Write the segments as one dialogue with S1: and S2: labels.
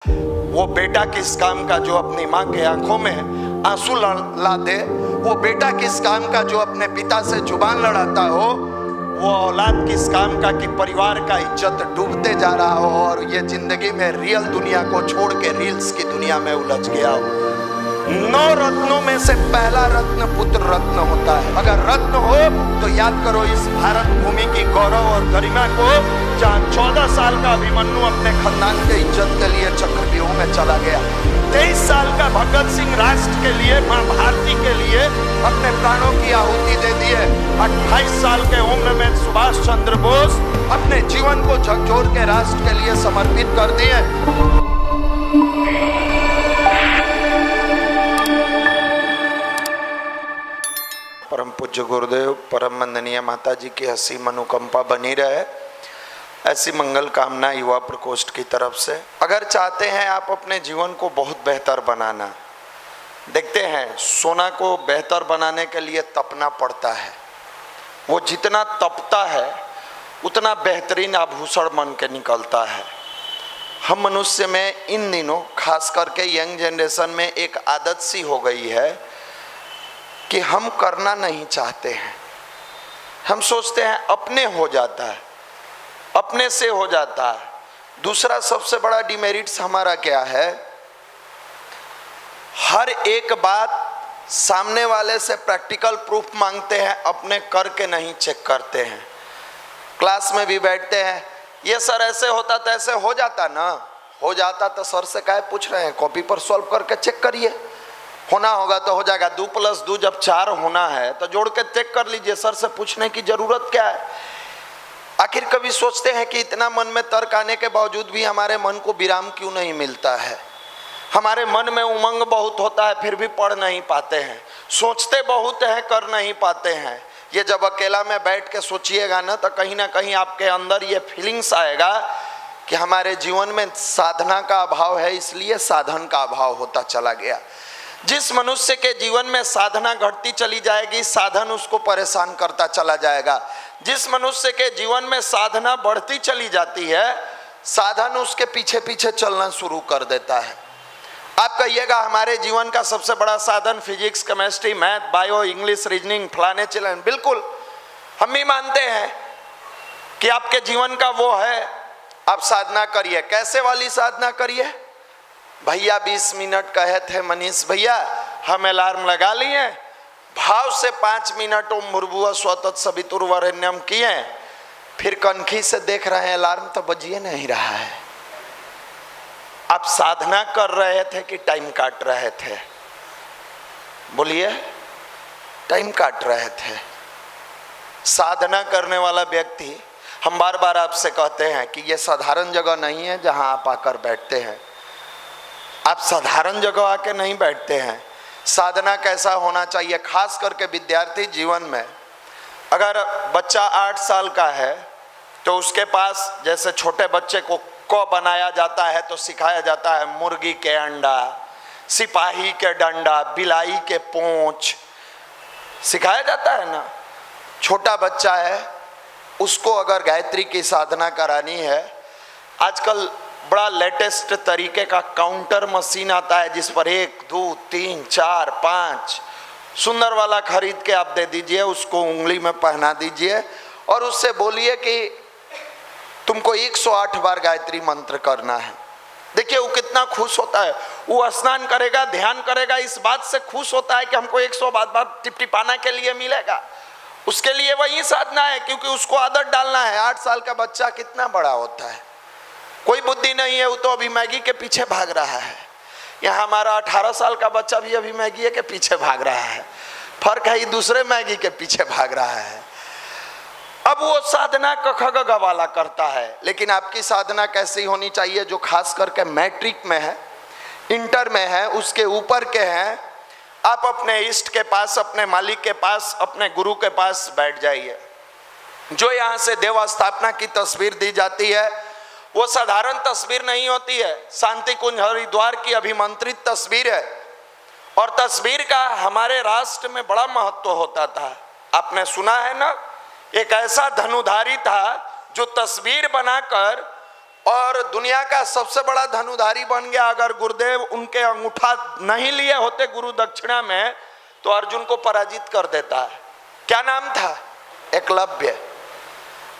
S1: वो बेटा किस काम का जो अपनी माँ के आंखों में आंसू ला दे, वो बेटा किस काम का जो अपने पिता से जुबान लड़ाता हो, वो औलाद किस काम का कि परिवार का इज्जत डूबते जा रहा हो और ये जिंदगी में रियल दुनिया को छोड़ के रील्स की दुनिया में उलझ गया हो। 9 रत्नों में से पहला रत्न पुत्र रत्न होता है। अगर रत्न हो तो याद करो इस भारत भूमि की गौरव और गरिमा को, जहाँ 14 साल का अभिमन्यु अपने खानदान के इज्जत के लिए चक्रव्यूह में चला गया, 23 साल का भगत सिंह राष्ट्र के लिए, मां भारती के लिए अपने प्राणों की आहुति दे दिए, 28 साल के उम्र में सुभाष चंद्र बोस अपने जीवन को झकझोर के राष्ट्र के लिए समर्पित कर दिए। परम पूज्य गुरुदेव, परम वंदनीय माता जी की असीम अनुकंपा बनी रहे, ऐसी मंगल कामना युवा प्रकोष्ठ की तरफ से। अगर चाहते हैं आप अपने जीवन को बहुत बेहतर बनाना, देखते हैं सोना को बेहतर बनाने के लिए तपना पड़ता है। वो जितना तपता है उतना बेहतरीन आभूषण बन के निकलता है। हम मनुष्य में इन दिनों खास करके यंग जनरेशन में एक आदत सी हो गई है कि हम करना नहीं चाहते हैं। हम सोचते हैं अपने हो जाता है, अपने से हो जाता है। दूसरा सबसे बड़ा डिमेरिट्स हमारा क्या है, हर एक बात सामने वाले से प्रैक्टिकल प्रूफ मांगते हैं, अपने करके नहीं चेक करते हैं। क्लास में भी बैठते हैं, ये सर ऐसे होता तो ऐसे हो जाता ना, हो जाता तो सर से काहे पूछ रहे हैं, कॉपी पर सॉल्व करके चेक करिए, होना होगा तो हो जाएगा। 2 + 2 जब 4 होना है तो जोड़ के चेक कर लीजिए, सर से पूछने की जरूरत क्या है। आखिर कभी सोचते हैं कि इतना मन में तर्क आने के बावजूद भी हमारे मन को विराम क्यों नहीं मिलता है। हमारे मन में उमंग बहुत होता है फिर भी पढ़ नहीं पाते हैं, सोचते बहुत हैं कर नहीं पाते हैं। ये जब अकेला में बैठ के सोचिएगा ना तो कहीं ना कहीं आपके अंदर ये फीलिंग्स आएगा कि हमारे जीवन में साधना का अभाव है, इसलिए साधन का अभाव होता चला गया। जिस मनुष्य के जीवन में साधना घटती चली जाएगी, साधन उसको परेशान करता चला जाएगा। जिस मनुष्य के जीवन में साधना बढ़ती चली जाती है, साधन उसके पीछे पीछे चलना शुरू कर देता है। आप कहिएगा हमारे जीवन का सबसे बड़ा साधन physics, chemistry, math, bio, English, reasoning, फलाने चिलाने, बिल्कुल हम भी मानते हैं कि आपके जीवन का वो है। आप साधना करिए, कैसे वाली साधना करिए भैया? 20 मिनट कहे थे मनीष भैया, हम अलार्म लगा लिए, भाव से 5 मिनट ओम भूर्भुवः स्वः सवितुर्वरेण्यम किए, फिर कनखी से देख रहे हैं अलार्म तो बजिए नहीं रहा है। आप साधना कर रहे थे कि टाइम काट रहे थे? बोलिए, टाइम काट रहे थे। साधना करने वाला व्यक्ति, हम बार बार आपसे कहते हैं कि यह साधारण जगह नहीं है जहां आप आकर बैठते हैं। आप साधारण जगह आके नहीं बैठते हैं। साधना कैसा होना चाहिए, खास करके विद्यार्थी जीवन में। अगर बच्चा 8 साल का है तो उसके पास जैसे छोटे बच्चे को क बनाया जाता है तो सिखाया जाता है मुर्गी के अंडा, सिपाही के डंडा, बिलाई के पूंछ, सिखाया जाता है ना। छोटा बच्चा है, उसको अगर गायत्री की साधना करानी है, आजकल बड़ा लेटेस्ट तरीके का काउंटर मशीन आता है जिस पर 1 2 3 4 5 सुंदर वाला खरीद के आप दे दीजिए, उसको उंगली में पहना दीजिए और उससे बोलिए कि तुमको 108 बार गायत्री मंत्र करना है। देखिए वो कितना खुश होता है। वो स्नान करेगा, ध्यान करेगा, इस बात से खुश होता है कि हमको 108 बार टिपटिपाना के लिए मिलेगा। उसके लिए वही साधना है, क्योंकि उसको आदत डालना है। 8 साल का बच्चा कितना बड़ा होता है, कोई बुद्धि नहीं है, वो तो अभी मैगी के पीछे भाग रहा है। यहाँ हमारा 18 साल का बच्चा भी अभी मैगी के पीछे भाग रहा है। फर्क है, ये दूसरे मैगी के पीछे भाग रहा है। अब वो साधना क ख ग घ वाला करता है। लेकिन आपकी साधना कैसी होनी चाहिए, जो खास करके मैट्रिक में है, इंटर में है, उसके ऊपर के हैं। आप अपने इष्ट के पास, अपने मालिक के पास, अपने गुरु के पास बैठ जाइए। जो यहाँ से देव स्थापना की तस्वीर दी जाती है वो साधारण तस्वीर नहीं होती है, शांति कुंज हरिद्वार की अभिमंत्रित तस्वीर है। और तस्वीर का हमारे राष्ट्र में बड़ा महत्व होता था। आपने सुना है ना, एक ऐसा धनुधारी था जो तस्वीर बनाकर और दुनिया का सबसे बड़ा धनुधारी बन गया। अगर गुरुदेव उनके अंगूठा नहीं लिए होते गुरु दक्षिणा में तो अर्जुन को पराजित कर देता है। क्या नाम था? एकलव्य।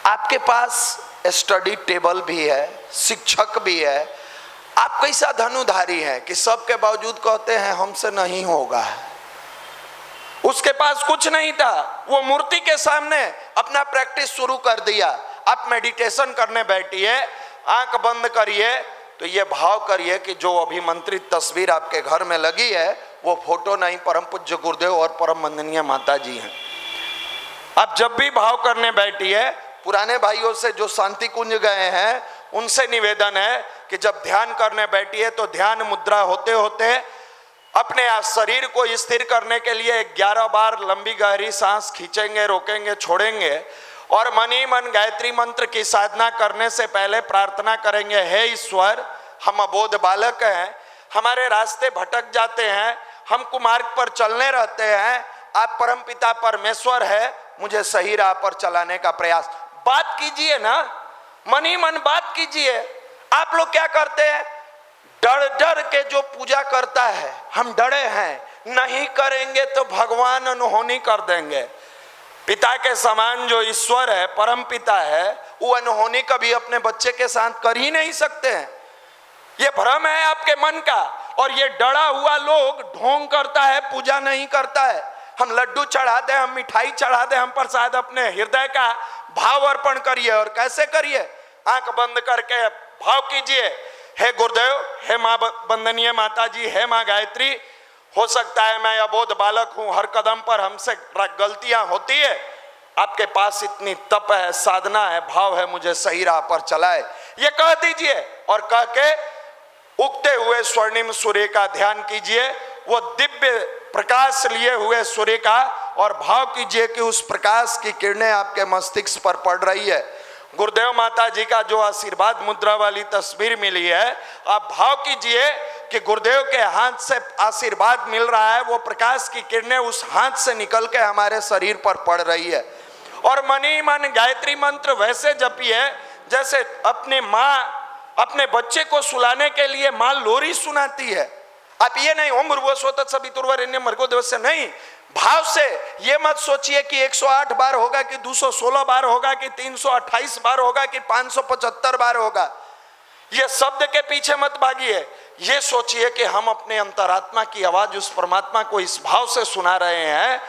S1: आपके पास स्टडी टेबल भी है, शिक्षक भी है, आप कैसा धनुधारी हैं कि सबके बावजूद कहते हैं हमसे नहीं होगा। उसके पास कुछ नहीं था, वो मूर्ति के सामने अपना प्रैक्टिस शुरू कर दिया। आप मेडिटेशन करने बैठिए, आंख बंद करिए तो ये भाव करिए कि जो अभिमंत्रित तस्वीर आपके घर में लगी है वो फोटो नहीं, परम पूज्य गुरुदेव और परम वंदनीय माता जी हैं। आप जब भी भाव करने बैठिए, पुराने भाइयों से जो शांति कुंज गए हैं उनसे निवेदन है कि जब ध्यान करने बैठिए तो ध्यान मुद्रा होते होते अपने शरीर को स्थिर करने के लिए 11 बार लंबी गहरी सांस खींचेंगे, रोकेंगे, छोड़ेंगे और मन ही मन गायत्री मंत्र की साधना करने से पहले प्रार्थना करेंगे, हे ईश्वर, हम अबोध बालक हैं, हमारे रास्ते भटक जाते हैं, हम कुमार्ग पर चलने रहते हैं, आप परमपिता परमेश्वर है, मुझे सही राह पर चलाने का प्रयास। बात कीजिए ना, मन ही मन बात कीजिए। आप लोग क्या करते हैं? डर डर के जो पूजा करता है, हम डरे हैं, नहीं करेंगे तो भगवान अनहोनी कर देंगे। पिता के समान जो ईश्वर है, परम पिता है, वो अनहोनी कभी अपने बच्चे के साथ कर ही नहीं सकते हैं। ये भ्रम है आपके मन का। और ये डरा हुआ लोग ढोंग करता है, पूजा नहीं करता है। हम लड्डू चढ़ा दे, हम मिठाई चढ़ा दे, हम प्रसाद अपने हृदय का भाव अर्पण करिए। और कैसे करिए? आंख बंद करके भाव कीजिए, हे गुरुदेव, हे माँ वंदनीय माता जी, हे माँ गायत्री, हो सकता है मैं अबोध बालक हूं, हर कदम पर हमसे गलतियां होती है, आपके पास इतनी तप है, साधना है, भाव है, मुझे सही राह पर चलाए, ये कह दीजिए। और कह के उगते हुए स्वर्णिम सूर्य का ध्यान कीजिए, वो दिव्य प्रकाश लिए हुए सूर्य का, और भाव कीजिए कि उस प्रकाश की किरणें आपके मस्तिष्क पर पड़ रही है। गुरुदेव माता जी का जो आशीर्वाद मुद्रा वाली तस्वीर मिली है, आप भाव कीजिए कि गुरुदेव के हाथ से आशीर्वाद मिल रहा है, वो प्रकाश की किरणें उस हाथ से निकल के हमारे शरीर पर पड़ रही है। और मन ही मन गायत्री मंत्र वैसे जपिए जैसे अपनी माँ अपने बच्चे को सुलाने के लिए माँ लोरी सुनाती है। आप ये नहीं ओम भूर्भुवः तत्सवितुर्वरेण्यं भर्गो देवस्य, नहीं, भाव से ये मत सोचिए कि 108 बार होगा कि 216 बार होगा कि 328 बार होगा कि 575 बार होगा। ये शब्द के पीछे मत भागिए, ये सोचिए कि हम अपने अंतरात्मा की आवाज उस परमात्मा को इस भाव से सुना रहे हैं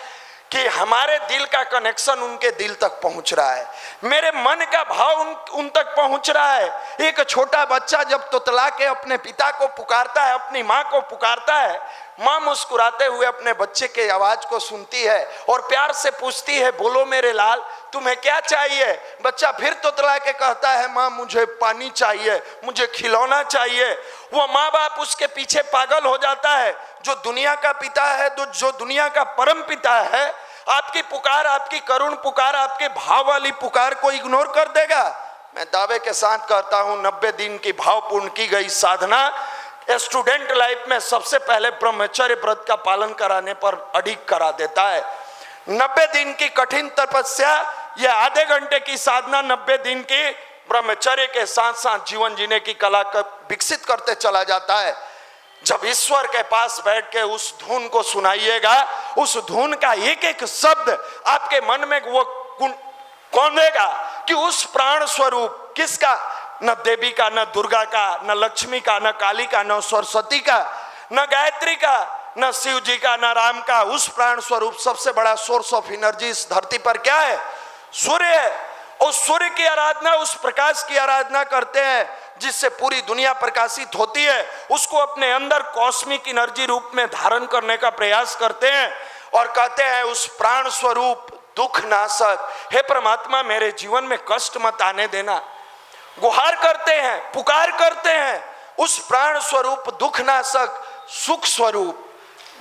S1: कि हमारे दिल का कनेक्शन उनके दिल तक पहुंच रहा है, मेरे मन का भाव उन तक पहुंच रहा है। एक छोटा बच्चा जब तोतला के अपने पिता को पुकारता है, अपनी माँ को पुकारता है, माँ मुस्कुराते हुए अपने बच्चे के आवाज को सुनती है और प्यार से पूछती है, बोलो मेरे लाल, तुम्हें क्या चाहिए? बच्चा फिर तोतला के कहता है, माँ मुझे पानी चाहिए, मुझे खिलौना चाहिए। वो माँ बाप उसके पीछे पागल हो जाता है। जो दुनिया का पिता है, जो दुनिया का परम पिता है, आपकी पुकार, आपकी करुण पुकार, आपके भाव वाली पुकार को इग्नोर कर देगा? मैं दावे के साथ कहता हूं, 90 दिन की भावपूर्ण की गई साधना स्टूडेंट लाइफ में सबसे पहले ब्रह्मचर्य व्रत का पालन कराने पर अडिग करा देता है। 90 दिन की कठिन तपस्या, यह आधे घंटे की साधना 90 दिन की ब्रह्मचर्य के साथ साथ जीवन जीने की कला को विकसित करते चला जाता है। जब ईश्वर के पास बैठ के उस धुन को सुनाइएगा, उस धुन का एक एक शब्द आपके मन में वो कौंधेगा कि उस प्राण स्वरूप किसका, न देवी का, न दुर्गा का, न लक्ष्मी का, न काली का, न सरस्वती का, न गायत्री का, न शिव जी का, न राम का, उस प्राण स्वरूप सबसे बड़ा सोर्स ऑफ एनर्जी इस धरती पर क्या है? सूर्य है। उस सूर्य की आराधना, उस प्रकाश की आराधना करते हैं जिससे पूरी दुनिया प्रकाशित होती है। उसको अपने अंदर कॉस्मिक एनर्जी रूप में धारण करने का प्रयास करते हैं और कहते हैं, उस प्राण स्वरूप दुख नाशक, हे परमात्मा मेरे जीवन में कष्ट मत आने देना। गुहार करते हैं, पुकार करते हैं, उस प्राण स्वरूप दुख नाशक, सुख स्वरूप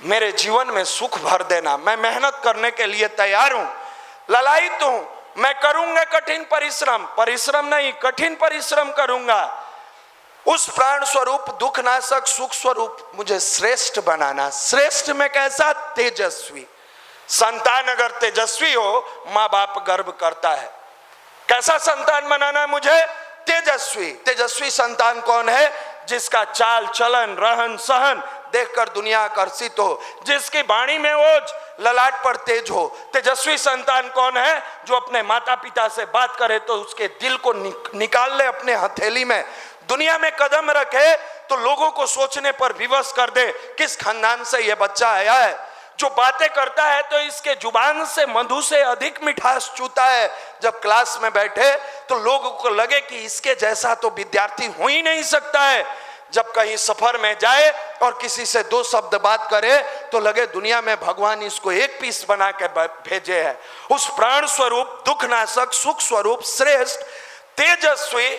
S1: मेरे जीवन में सुख भर देना। मैं मेहनत करने के लिए तैयार हूं, ललायित हूं, मैं करूंगा कठिन परिश्रम, परिश्रम नहीं कठिन परिश्रम करूंगा। उस प्राण स्वरूप दुख नाशक सुख स्वरूप मुझे श्रेष्ठ बनाना। श्रेष्ठ में कैसा? तेजस्वी। संतान अगर तेजस्वी हो, माँ बाप गर्व करता है। कैसा संतान बनाना मुझे? तेजस्वी, तेजस्वी संतान कौन है? जिसका चाल चलन रहन सहन देखकर दुनिया आकर्षित हो, जिसकी वाणी में ओज ललाट पर तेज हो। तेजस्वी संतान कौन है? जो अपने माता पिता से बात करे तो उसके दिल को निकाल ले अपने हथेली में, दुनिया में कदम रखे तो लोगों को सोचने पर विवश कर दे किस खानदान से यह बच्चा आया है। जो बातें करता है तो इसके जुबान से मधु से अधिक मिठास चूता है। जब क्लास में बैठे तो लोगों को लगे कि इसके जैसा तो विद्यार्थी हो ही नहीं सकता है। जब कहीं सफर में जाए और किसी से दो शब्द बात करे तो लगे दुनिया में भगवान इसको एक पीस बना के भेजे है। उस प्राण स्वरूप, दुखनाशक, सुख स्वरूप, श्रेष्ठ, तेजस्वी,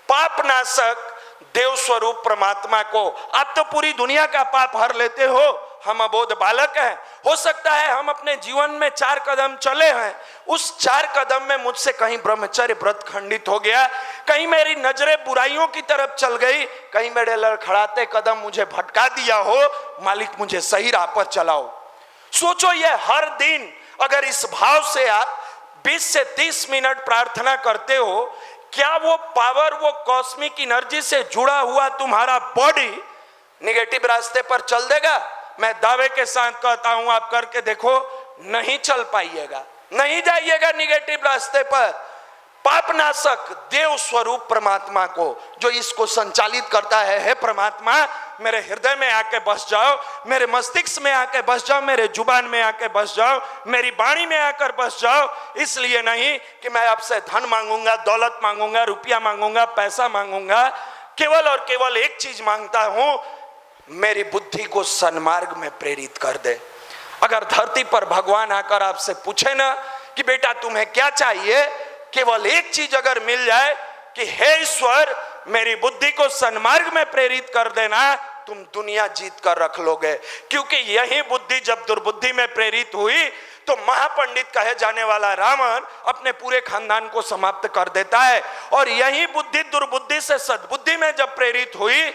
S1: पापनाशक देव स्वरूप परमात्मा को आप तो पूरी दुनिया का पाप हर लेते हो। हम अबोध बालक हैं। हो सकता है हम अपने जीवन में 4 कदम चले हैं, उस 4 कदम में मुझसे कहीं ब्रह्मचर्य व्रत खंडित हो गया, कहीं मेरी नजरें बुराइयों की तरफ चल गई, कहीं मेरे लड़खड़ाते कदम मुझे भटका दिया हो। मालिक मुझे सही राह पर चलाओ। सोचो, ये हर दिन अगर इस भाव से आप 20 से 30 मिनट प्रार्थना करते हो, क्या वो पावर, वो कॉस्मिक एनर्जी से जुड़ा हुआ तुम्हारा बॉडी निगेटिव रास्ते पर चल देगा? मैं दावे के साथ कहता हूं, आप करके देखो, नहीं चल पाइएगा, नहीं जाइएगा निगेटिव रास्ते पर। पापनाशक देव स्वरूप परमात्मा को जो इसको संचालित करता है, हे परमात्मा मेरे हृदय में आके बस जाओ, मेरे मस्तिष्क में आके बस जाओ, मेरे जुबान में आके बस जाओ, मेरी वाणी में आकर बस जाओ। इसलिए नहीं कि मैं आपसे धन मांगूंगा, दौलत मांगूंगा, रुपया मांगूंगा, पैसा मांगूंगा, केवल और केवल एक चीज मांगता हूं, मेरी बुद्धि को सन्मार्ग में प्रेरित कर दे। अगर धरती पर भगवान आकर आपसे पूछे ना कि बेटा तुम्हें क्या चाहिए, केवल एक चीज अगर मिल जाए कि हे ईश्वर मेरी बुद्धि को सन्मार्ग में प्रेरित कर देना, तुम दुनिया जीत कर रख लोगे। क्योंकि यही बुद्धि जब दुर्बुद्धि में प्रेरित हुई तो महापंडित कहे जाने वाला रावण अपने पूरे खानदान को समाप्त कर देता है। और यही बुद्धि दुर्बुद्धि से सद्बुद्धि में जब प्रेरित हुई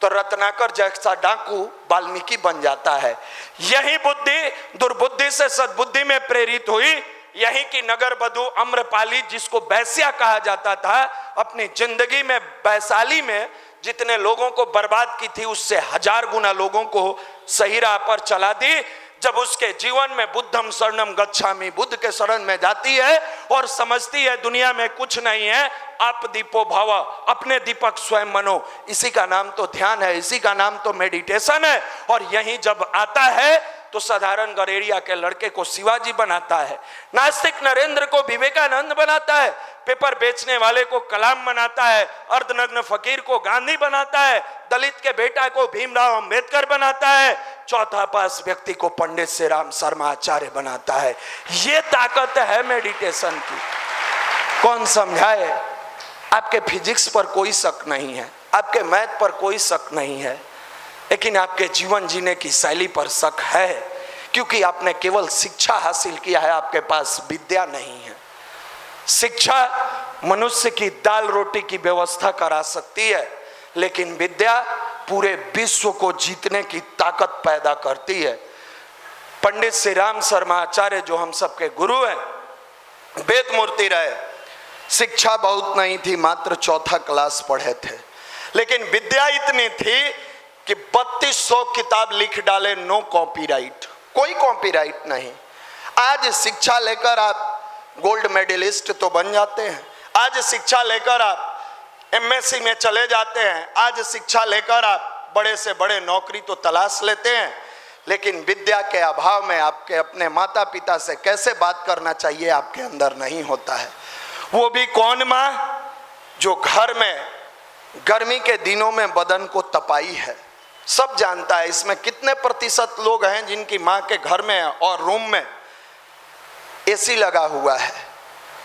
S1: तो रत्नाकर जैसा डाकू वाल्मीकि बन जाता है। यही बुद्धि दुर्बुद्धि से सद्बुद्धि में प्रेरित हुई, यही की नगर बधू अम्रपाली जिसको वैश्या कहा जाता था, अपनी जिंदगी में वैशाली में जितने लोगों को बर्बाद की थी उससे 1000 गुना लोगों को सही राह पर चला दी। जब उसके जीवन में बुद्धम शरणम गच्छामि, बुद्ध के शरण में जाती है और समझती है दुनिया में कुछ नहीं है, आप दीपो भव, अपने दीपक स्वयं बनो। इसी का नाम तो ध्यान है, इसी का नाम तो मेडिटेशन है। और यही जब आता है तो साधारण गरेड़िया के लड़के को शिवाजी बनाता है, नास्तिक नरेंद्र को विवेकानंद बनाता है, पेपर बेचने वाले को कलाम बनाता है, अर्धनग्न फकीर को गांधी बनाता है, दलित के बेटा को भीमराव अंबेडकर बनाता है, चौथा पास व्यक्ति को पंडित श्री राम शर्मा आचार्य बनाता है। ये ताकत है मेडिटेशन की। कौन समझाए? आपके फिजिक्स पर कोई शक नहीं है, आपके मैथ पर कोई शक नहीं है, लेकिन आपके जीवन जीने की शैली पर शक है, क्योंकि आपने केवल शिक्षा हासिल किया है, आपके पास विद्या नहीं है। शिक्षा मनुष्य की दाल रोटी की व्यवस्था करा सकती है, लेकिन विद्या पूरे विश्व को जीतने की ताकत पैदा करती है। पंडित श्री राम शर्मा आचार्य जो हम सबके गुरु हैं, वेद मूर्ति रहे, शिक्षा बहुत नहीं थी, मात्र 4था क्लास पढ़े थे, लेकिन विद्या इतनी थी कि 3200 किताब लिख डाले, नो कॉपीराइट, कोई कॉपीराइट नहीं। आज शिक्षा लेकर आप गोल्ड मेडलिस्ट तो बन जाते हैं, आज शिक्षा लेकर आप एमएससी में चले जाते हैं, आज शिक्षा लेकर आप बड़े से बड़े नौकरी तो तलाश लेते हैं, लेकिन विद्या के अभाव में आपके अपने माता पिता से कैसे बात करना चाहिए आपके अंदर नहीं होता है। वो भी कौन माँ जो घर में गर्मी के दिनों में बदन को तपाई है, सब जानता है। इसमें कितने प्रतिशत लोग हैं जिनकी माँ के घर में और रूम में एसी लगा हुआ है?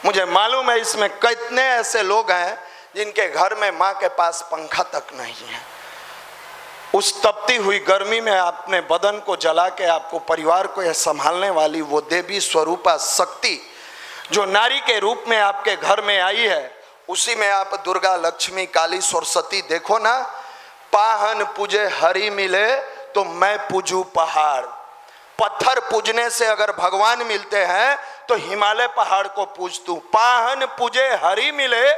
S1: मुझे मालूम है इसमें कितने ऐसे लोग हैं जिनके घर में माँ के पास पंखा तक नहीं है। उस तपती हुई गर्मी में अपने बदन को जला के आपको परिवार को यह संभालने वाली वो देवी स्वरूपा शक्ति जो नारी के रूप में आपके घर में आई है, उसी में आप दुर्गा, लक्ष्मी, काली, सरस्वती देखो ना। पाहन पूजे हरि मिले तो मैं पूजू पहाड़। पत्थर पूजने से अगर भगवान मिलते हैं तो हिमालय पहाड़ को पूज तू। पाहन पूजे हरि मिले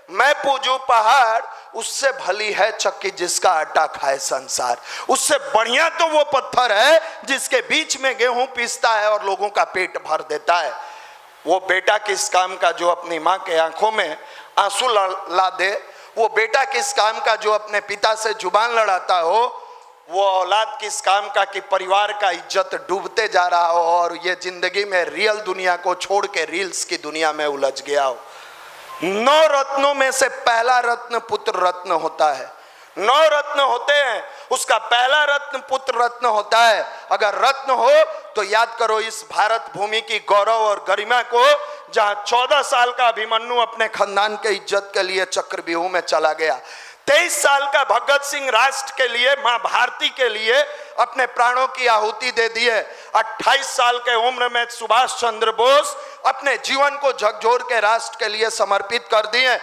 S1: मैं पूजू पहाड़, उससे भली है चक्की जिसका आटा खाए संसार। उससे बढ़िया तो वो पत्थर है जिसके बीच में गेहूं पीसता है और लोगों का पेट भर देता है। वो बेटा किस काम का जो अपनी माँ के आंखों में आंसू ला दे, वो बेटा किस काम का जो अपने पिता से जुबान लड़ाता हो, वो औलाद किस काम का कि परिवार का इज्जत डूबते जा रहा हो और ये जिंदगी में रियल दुनिया को छोड़ के रील्स की दुनिया में उलझ गया हो। 9 रत्नों में से पहला रत्न पुत्र रत्न होता है। 9 रत्न होते हैं, उसका पहला रत्न पुत्र रत्न होता है। अगर रत्न हो तो याद करो इस भारत भूमि की गौरव और गरिमा को, जहां 14 साल का अभिमन्यु अपने खानदान के इज्जत के लिए चक्रव्यूह में चला गया। 23 साल का भगत सिंह राष्ट्र के लिए, मां भारती के लिए अपने प्राणों की आहुति दे दी है। 28 साल के उम्र में सुभाष चंद्र बोस अपने जीवन को झकझोर के राष्ट्र के लिए समर्पित कर दिए।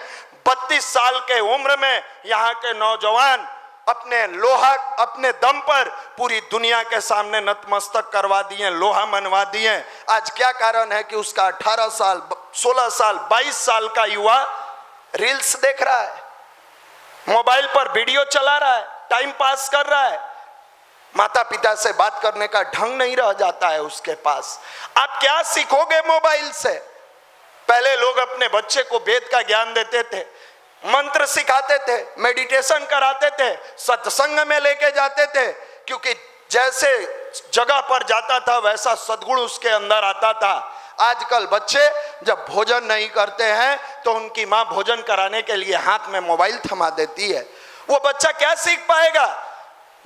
S1: 32 साल के उम्र में यहाँ के नौजवान अपने दम पर पूरी दुनिया के सामने नतमस्तक करवा दिए, लोहा मनवा दिए। आज क्या कारण है कि उसका 18 साल, 16 साल, 22 साल का युवा रील्स देख रहा है, मोबाइल पर वीडियो चला रहा है, टाइम पास कर रहा है, माता पिता से बात करने का ढंग नहीं रह जाता है उसके पास। आप क्या सीखोगे मोबाइल से? पहले लोग अपने बच्चे को वेद का ज्ञान देते थे, मंत्र सिखाते थे, मेडिटेशन कराते थे, सत्संग में लेके जाते थे, क्योंकि जैसे जगह पर जाता था वैसा सद्गुण उसके अंदर आता था। आजकल बच्चे जब भोजन नहीं करते हैं तो उनकी माँ भोजन कराने के लिए हाथ में मोबाइल थमा देती है। वो बच्चा क्या सीख पाएगा?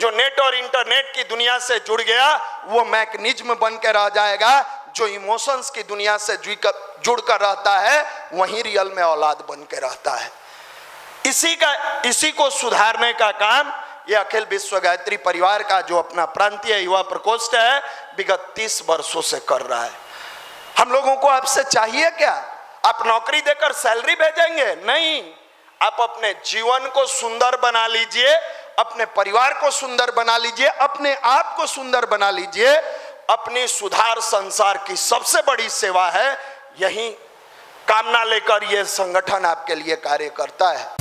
S1: जो नेट और इंटरनेट की दुनिया से जुड़ गया वो मैकेनिज्म बन के रह जाएगा। जो इमोशंस की दुनिया से जुड़ कर रहता है वही रियल में औलाद बन के रहता है। इसी को सुधारने का काम ये अखिल विश्व गायत्री परिवार का जो अपना प्रांतीय युवा प्रकोष्ठ है विगत 30 वर्षों से कर रहा है। हम लोगों को आपसे चाहिए क्या? आप नौकरी देकर सैलरी भेजेंगे? नहीं, आप अपने जीवन को सुंदर बना लीजिए, अपने परिवार को सुंदर बना लीजिए, अपने आप को सुंदर बना लीजिए। अपनी सुधार संसार की सबसे बड़ी सेवा है। यही कामना लेकर यह संगठन आपके लिए कार्य करता है।